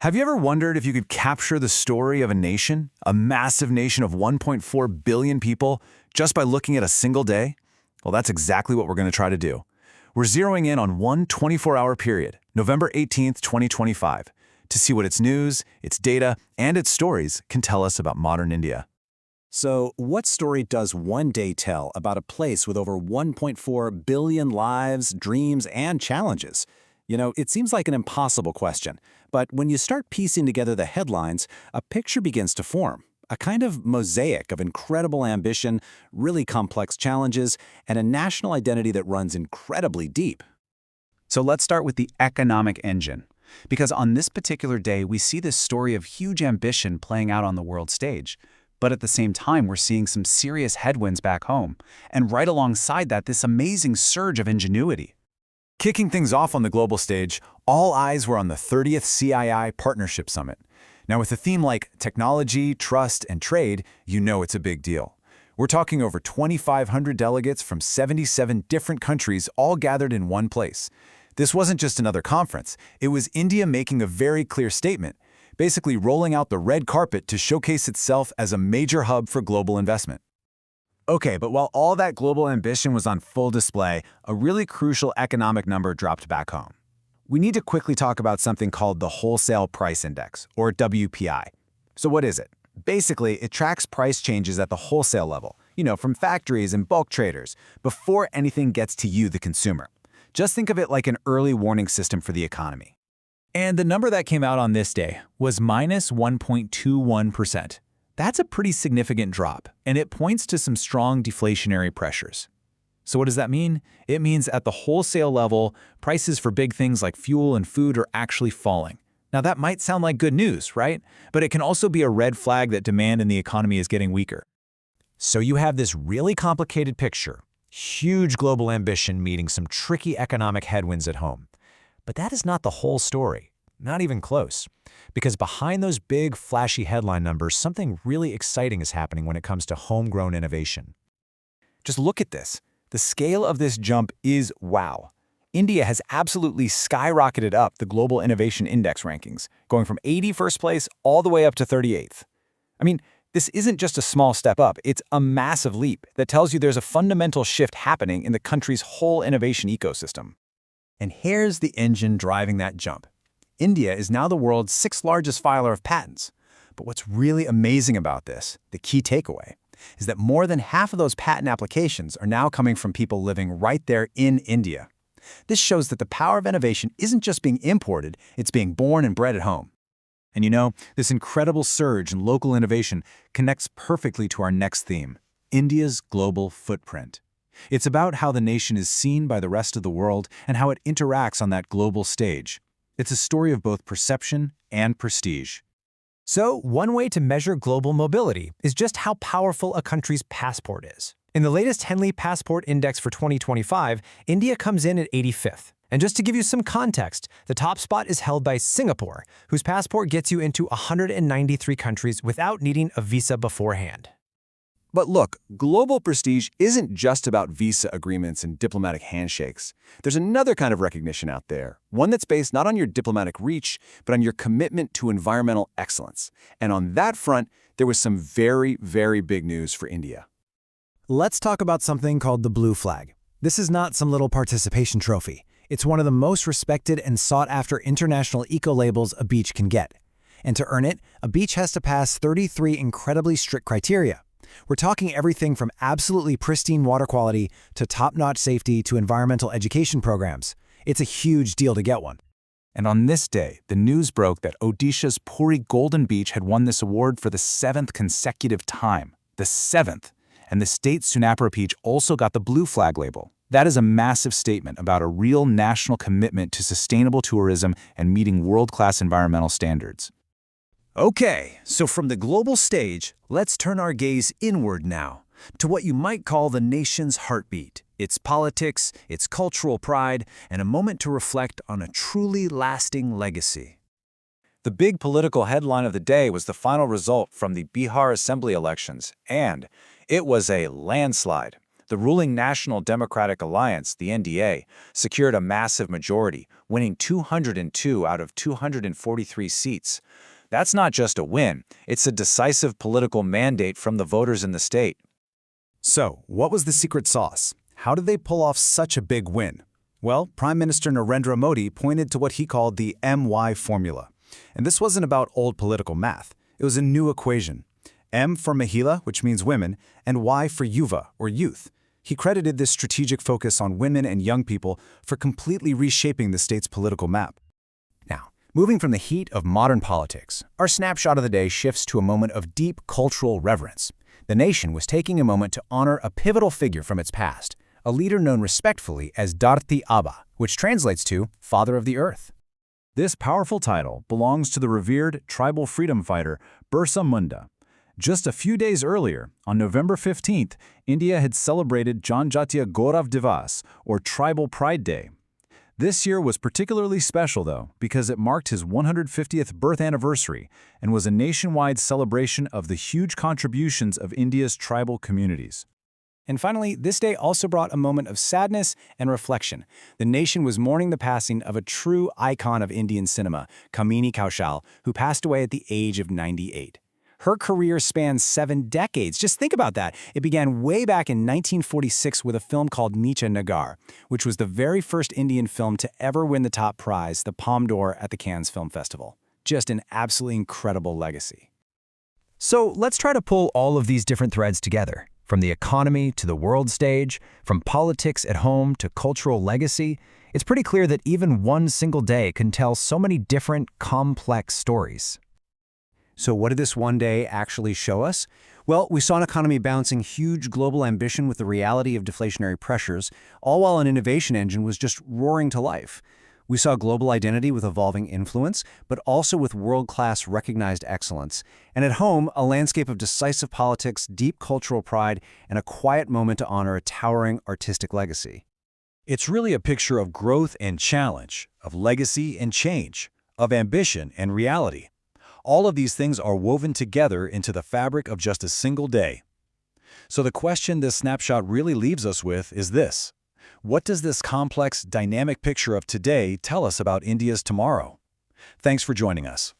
Have you ever wondered if you could capture the story of a nation, a massive nation of 1.4 billion people, just by looking at a single day? Well, that's exactly what we're going to try to do. We're zeroing in on one 24-hour period, November 18th, 2025, to see what its news, its data, and its stories can tell us about modern India. So, what story does one day tell about a place with over 1.4 billion lives, dreams, and challenges? It seems like an impossible question, but when you start piecing together the headlines, a picture begins to form. A kind of mosaic of incredible ambition, really complex challenges, and a national identity that runs incredibly deep. So let's start with the economic engine. Because on this particular day, we see this story of huge ambition playing out on the world stage. But at the same time, we're seeing some serious headwinds back home. And right alongside that, this amazing surge of ingenuity. Kicking things off on the global stage, all eyes were on the 30th CII Partnership Summit. Now, with a theme like technology, trust, and trade, you know it's a big deal. We're talking over 2,500 delegates from 77 different countries all gathered in one place. This wasn't just another conference. It was India making a very clear statement, basically rolling out the red carpet to showcase itself as a major hub for global investment. Okay, but while all that global ambition was on full display, a really crucial economic number dropped back home. We need to quickly talk about something called the Wholesale Price Index, or WPI. So what is it? Basically, it tracks price changes at the wholesale level, from factories and bulk traders, before anything gets to you, the consumer. Just think of it like an early warning system for the economy. And the number that came out on this day was minus 1.21%. That's a pretty significant drop, and it points to some strong deflationary pressures. So what does that mean? It means at the wholesale level, prices for big things like fuel and food are actually falling. Now that might sound like good news, right? But it can also be a red flag that demand in the economy is getting weaker. So you have this really complicated picture, huge global ambition meeting some tricky economic headwinds at home. But that is not the whole story, not even close. Because behind those big, flashy headline numbers, something really exciting is happening when it comes to homegrown innovation. Just look at this. The scale of this jump is wow. India has absolutely skyrocketed up the Global Innovation Index rankings, going from 81st place all the way up to 38th. I mean, this isn't just a small step up, it's a massive leap that tells you there's a fundamental shift happening in the country's whole innovation ecosystem. And here's the engine driving that jump. India is now the world's 6th largest filer of patents. But what's really amazing about this, the key takeaway, is that more than half of those patent applications are now coming from people living right there in India. This shows that the power of innovation isn't just being imported, it's being born and bred at home. And this incredible surge in local innovation connects perfectly to our next theme, India's global footprint. It's about how the nation is seen by the rest of the world and how it interacts on that global stage. It's a story of both perception and prestige. So, one way to measure global mobility is just how powerful a country's passport is. In the latest Henley Passport Index for 2025, India comes in at 85th. And just to give you some context, the top spot is held by Singapore, whose passport gets you into 193 countries without needing a visa beforehand. But look, global prestige isn't just about visa agreements and diplomatic handshakes. There's another kind of recognition out there, one that's based not on your diplomatic reach, but on your commitment to environmental excellence. And on that front, there was some very, very big news for India. Let's talk about something called the Blue Flag. This is not some little participation trophy. It's one of the most respected and sought-after international eco-labels a beach can get. And to earn it, a beach has to pass 33 incredibly strict criteria. We're talking everything from absolutely pristine water quality to top-notch safety to environmental education programs. It's a huge deal to get one. And on this day, the news broke that Odisha's Puri Golden Beach had won this award for the 7th consecutive time. The 7th. And the state Sunapura Beach also got the Blue Flag label. That is a massive statement about a real national commitment to sustainable tourism and meeting world-class environmental standards. Okay, so from the global stage, let's turn our gaze inward now, to what you might call the nation's heartbeat, its politics, its cultural pride, and a moment to reflect on a truly lasting legacy. The big political headline of the day was the final result from the Bihar Assembly elections, and it was a landslide. The ruling National Democratic Alliance, the NDA, secured a massive majority, winning 202 out of 243 seats. That's not just a win, it's a decisive political mandate from the voters in the state. So, what was the secret sauce? How did they pull off such a big win? Well, Prime Minister Narendra Modi pointed to what he called the MY formula. And this wasn't about old political math. It was a new equation. M for Mahila, which means women, and Y for Yuva, or youth. He credited this strategic focus on women and young people for completely reshaping the state's political map. Now, moving from the heat of modern politics, our snapshot of the day shifts to a moment of deep cultural reverence. The nation was taking a moment to honor a pivotal figure from its past, a leader known respectfully as Dharti Abba, which translates to Father of the Earth. This powerful title belongs to the revered tribal freedom fighter Birsa Munda. Just a few days earlier, on November 15th, India had celebrated Janjatiya Gaurav Divas, or Tribal Pride Day. This year was particularly special, though, because it marked his 150th birth anniversary and was a nationwide celebration of the huge contributions of India's tribal communities. And finally, this day also brought a moment of sadness and reflection. The nation was mourning the passing of a true icon of Indian cinema, Kamini Kaushal, who passed away at the age of 98. Her career spans 7 decades. Just think about that. It began way back in 1946 with a film called Neecha Nagar, which was the very first Indian film to ever win the top prize, the Palme d'Or at the Cannes Film Festival. Just an absolutely incredible legacy. So let's try to pull all of these different threads together. From the economy to the world stage, from politics at home to cultural legacy, it's pretty clear that even one single day can tell so many different, complex stories. So what did this one day actually show us? Well, we saw an economy balancing huge global ambition with the reality of deflationary pressures, all while an innovation engine was just roaring to life. We saw global identity with evolving influence, but also with world-class recognized excellence. And at home, a landscape of decisive politics, deep cultural pride, and a quiet moment to honor a towering artistic legacy. It's really a picture of growth and challenge, of legacy and change, of ambition and reality. All of these things are woven together into the fabric of just a single day. So the question this snapshot really leaves us with is this: what does this complex, dynamic picture of today tell us about India's tomorrow? Thanks for joining us.